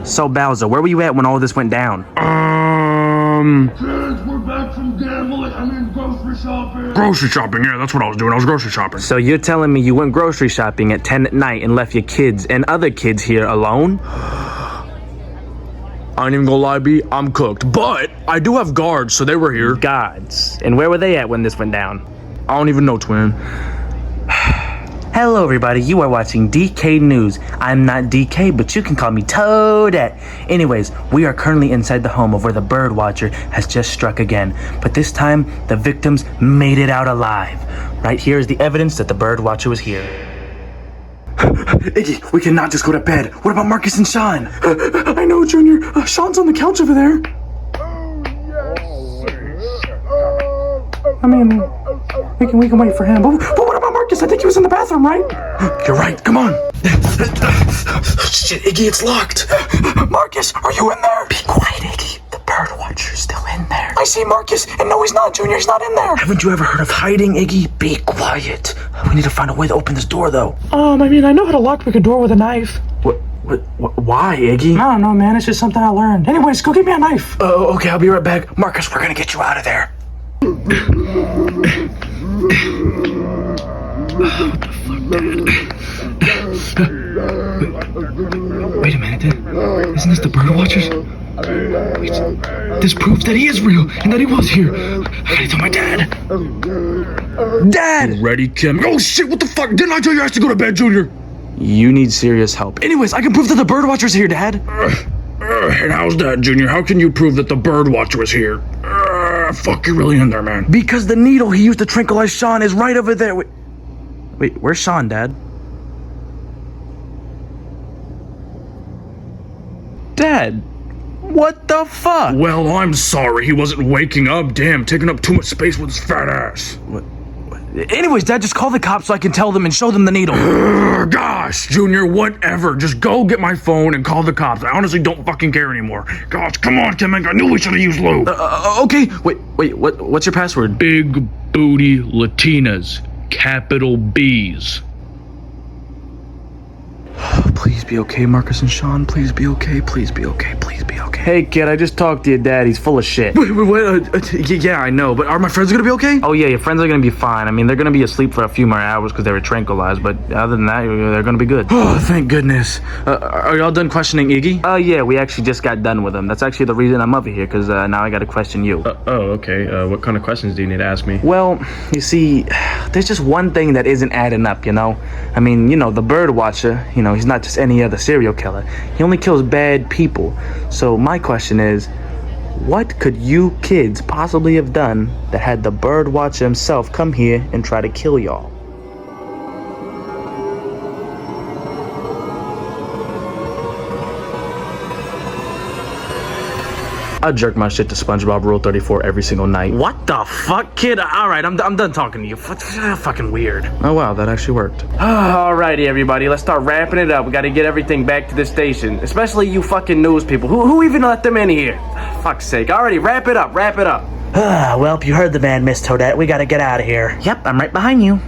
So, Bowser, where were you at when all this went down? Kids, we're back from gambling. I mean, grocery shopping. Grocery shopping, yeah, that's what I was doing. I was grocery shopping. So you're telling me you went grocery shopping at 10 at night and left your kids and other kids here alone? I ain't even gonna lie, B, I'm cooked. But I do have guards, so they were here. Guards. And where were they at when this went down? I don't even know, twin. Hello everybody, you are watching DK News. I'm not DK, but you can call me Toadette. Anyways, we are currently inside the home of where the bird watcher has just struck again. But this time, the victims made it out alive. Right here is the evidence that the bird watcher was here. Iggy, we cannot just go to bed. What about Marcus and Sean? I know, Junior. Sean's on the couch over there. I mean, we can wait for him. But what about Marcus? I think he was in the bathroom, right? You're right. Come on. Shit, Iggy, it's locked. Marcus, are you in there? Be quiet, Iggy. The bird watcher's still in there. I see Marcus, and no, he's not, Junior. He's not in there. Haven't you ever heard of hiding, Iggy? Be quiet. We need to find a way to open this door, though. I mean, I know how to lockpick a door with a knife. Why, Iggy? I don't know, man. It's just something I learned. Anyways, go get me a knife. Oh, okay, I'll be right back. Marcus, we're gonna get you out of there. What the fuck, Dad? Wait a minute, Dad. Isn't this the bird watchers? Wait, this proves that he is real and that he was here. I gotta tell my dad. Dad! Ready, Kim? Oh shit, what the fuck? Didn't I tell you I have to go to bed, Junior? You need serious help. Anyways, I can prove that the bird watcher's here, Dad. And how's that, Junior? How can you prove that the bird watcher was here? Fuck, you're really in there, man. Because the needle he used to tranquilize Sean is right over there. Wait, where's Sean, Dad? Dad, what the fuck? Well, I'm sorry. He wasn't waking up. Damn, taking up too much space with his fat ass. What? Anyways, Dad, just call the cops so I can tell them and show them the needle. Gosh, Junior, whatever. Just go get my phone and call the cops. I honestly don't fucking care anymore. Gosh, come on, Kim. I knew we should have used lube. Okay. Wait. What's your password? Big booty Latinas. Capital B's. Please be okay, Marcus and Sean. Please be okay. Please be okay. Please be okay. Hey, kid, I just talked to your dad. He's full of shit. Wait, yeah, I know, but are my friends gonna be okay? Oh, yeah, your friends are gonna be fine. I mean, they're gonna be asleep for a few more hours because they were tranquilized, but other than that, they're gonna be good. Oh, thank goodness. Are y'all done questioning Iggy? Yeah, we actually just got done with him. That's actually the reason I'm over here, because now I gotta question you. Okay. What kind of questions do you need to ask me? Well, you see, there's just one thing that isn't adding up, you know? I mean, the bird watcher, he's not just any other serial killer. He only kills bad people. So my question is, what could you kids possibly have done that had the bird watcher himself come here and try to kill y'all? I jerk my shit to SpongeBob Rule 34 every single night. What the fuck, kid? Alright, I'm done talking to you. Fucking weird. Oh wow, that actually worked. Alrighty, everybody, let's start wrapping it up. We gotta get everything back to the station. Especially you fucking news people. Who even let them in here? Fuck's sake. Alrighty, wrap it up. Well, you heard the man, Miss Toadette. We gotta get out of here. Yep, I'm right behind you.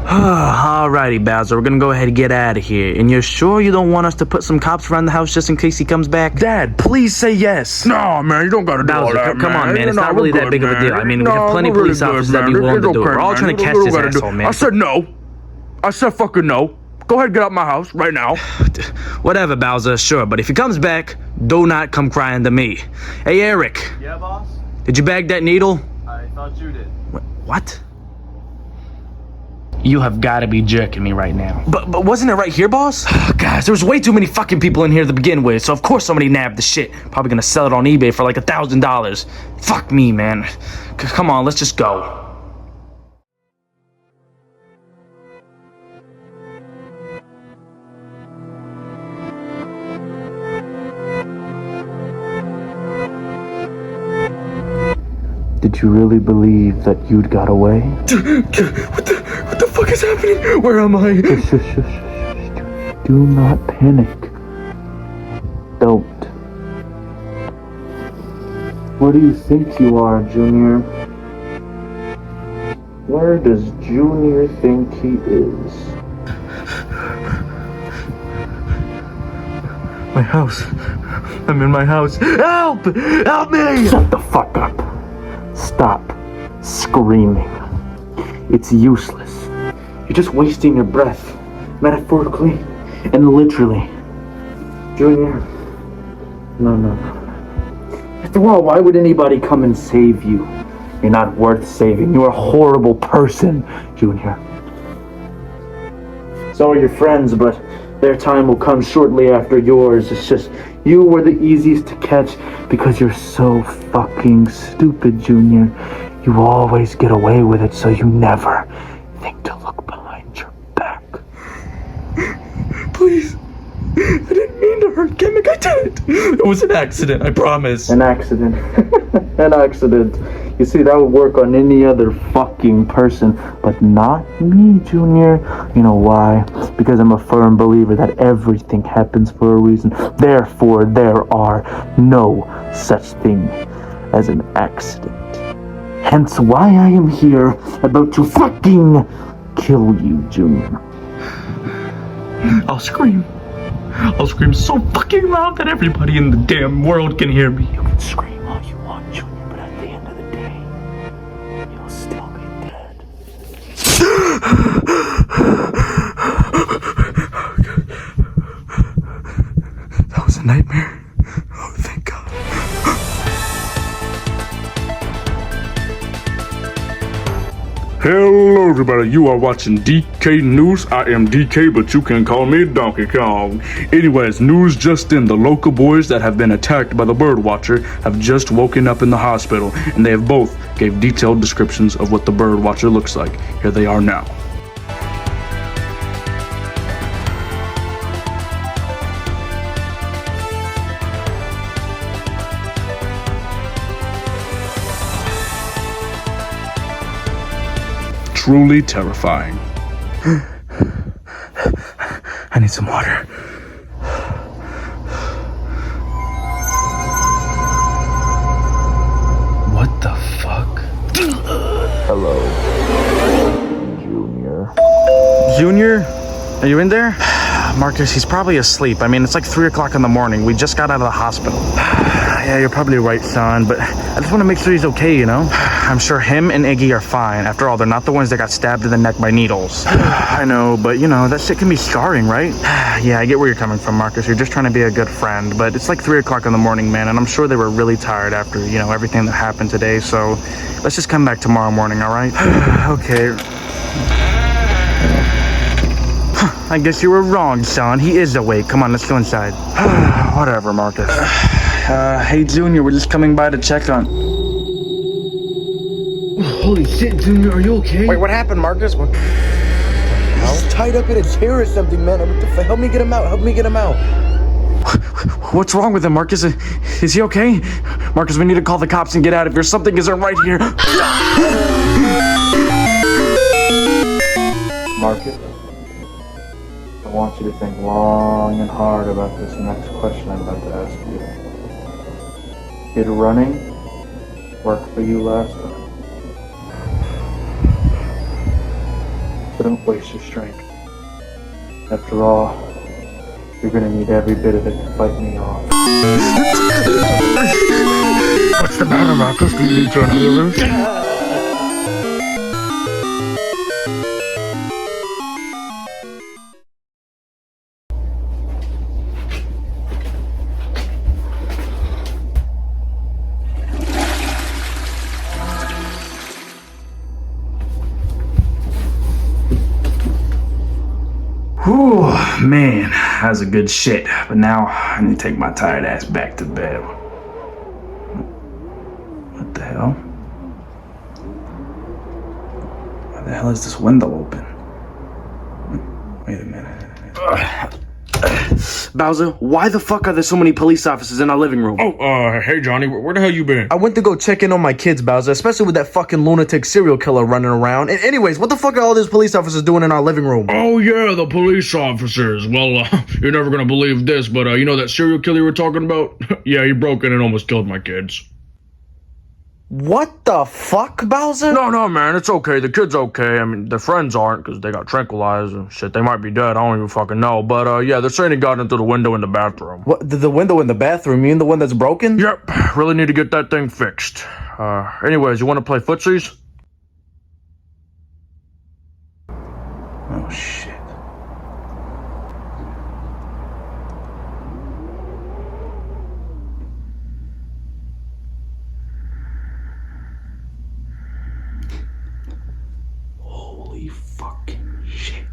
Alrighty, Bowser, we're gonna go ahead and get out of here. And you're sure you don't want us to put some cops around the house just in case he comes back? Dad, please say yes. No, man, you don't gotta do all that, come on, man. It's not really that big of a deal. I mean, we have plenty of police officers that be willing to do it. We're all trying to catch this asshole, man. I said no. I said fucking no. Go ahead and get out my house right now. Whatever, Bowser, sure. But if he comes back, do not come crying to me. Hey, Eric. Yeah, boss? Did you bag that needle? I thought you did. What? You have got to be jerking me right now. But wasn't it right here, boss? Guys, there was way too many fucking people in here to begin with, so of course somebody nabbed the shit. Probably gonna sell it on eBay for like $1,000. Fuck me, man. Come on, let's just go. Did you really believe that you'd got away? What the fuck is happening? Where am I? Shush. Do not panic. Don't. Where do you think you are, Junior? Where does Junior think he is? My house. I'm in my house. Help! Help me! Shut the fuck up. Stop screaming. It's useless. You're just wasting your breath, metaphorically and literally. Junior, no. After all, why would anybody come and save you? You're not worth saving. You're a horrible person, Junior. So are your friends, but their time will come shortly after yours. It's just, you were the easiest to catch because you're so fucking stupid, Junior. You always get away with it, so you never think to look behind your back. Please. I didn't mean to hurt Gimmick. I didn't. It was an accident, I promise. An accident. An accident. You see, that would work on any other fucking person, but not me, Junior. You know why? Because I'm a firm believer that everything happens for a reason. Therefore, there are no such thing as an accident. Hence why I am here about to fucking kill you, Junior. I'll scream. I'll scream so fucking loud that everybody in the damn world can hear me. You can scream all you want, Junior, but at the end of the day, you'll still be dead. That was a nightmare. Oh, thank God. Hello everybody, you are watching DK News. I am DK, but you can call me Donkey Kong. Anyways, news just in. The local boys that have been attacked by the bird watcher have just woken up in the hospital, and they have both gave detailed descriptions of what the bird watcher looks like. Here they are now. Truly terrifying. I need some water. What the fuck? Hello, Junior. Junior? Are you in there? Marcus, he's probably asleep. I mean, it's like 3 o'clock in the morning. We just got out of the hospital. Yeah, you're probably right, son, but I just want to make sure he's okay, you know? I'm sure him and Iggy are fine. After all, they're not the ones that got stabbed in the neck by needles. I know, but you know, that shit can be scarring, right? Yeah, I get where you're coming from, Marcus. You're just trying to be a good friend, but it's like 3 o'clock in the morning, man, and I'm sure they were really tired after, you know, everything that happened today, so let's just come back tomorrow morning, all right? Okay. I guess you were wrong, son. He is awake. Come on, let's go inside. Whatever, Marcus. Hey, Junior, we're just coming by to check on... Holy shit, Junior, are you okay? Wait, what happened, Marcus? What? He's tied up in a chair or something, man. What the fuck? Help me get him out. Help me get him out. What's wrong with him, Marcus? Is he okay? Marcus, we need to call the cops and get out of here. Something isn't right here. Marcus, I want you to think long and hard about this next question I'm about to ask you. Did running work for you last time? So don't waste your strength. After all, you're gonna need every bit of it to fight me off. What's the matter, Marcus? Do you need your ambulance? Whew, man, that was a good shit. But now I need to take my tired ass back to bed. What the hell? Why the hell is this window open? Wait a minute. Bowser, why the fuck are there so many police officers in our living room? Oh, hey Johnny, where the hell you been? I went to go check in on my kids, Bowser, especially with that fucking lunatic serial killer running around. And anyways, what the fuck are all these police officers doing in our living room? Oh yeah, the police officers. Well, you're never gonna believe this, but you know that serial killer you were talking about? Yeah, he broke in and almost killed my kids. What the fuck, Bowser? No, man, it's okay. The kid's okay. I mean, their friends aren't because they got tranquilized and shit. They might be dead. I don't even fucking know. But, yeah, they're saying he got into the window in the bathroom. What, the window in the bathroom? You mean the one that's broken? Yep, really need to get that thing fixed. Anyways, you want to play footsies? Oh, shit. Holy fucking shit.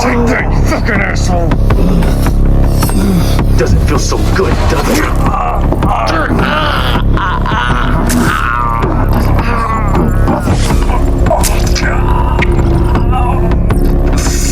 Take that, you fucking asshole! Doesn't feel so good, does it?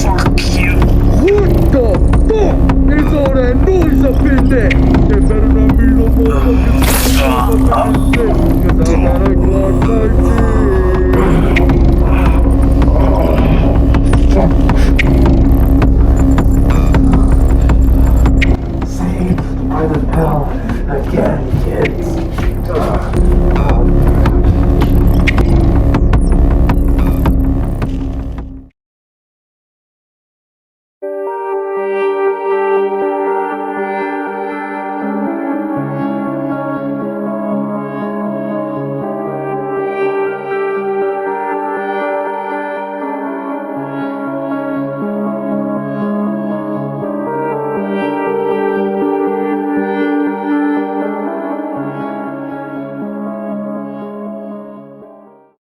Fuck you. What the fuck is all that noise up in there? There better not be no more fucking because I got a Glock 19. Saved by the bell again, kids.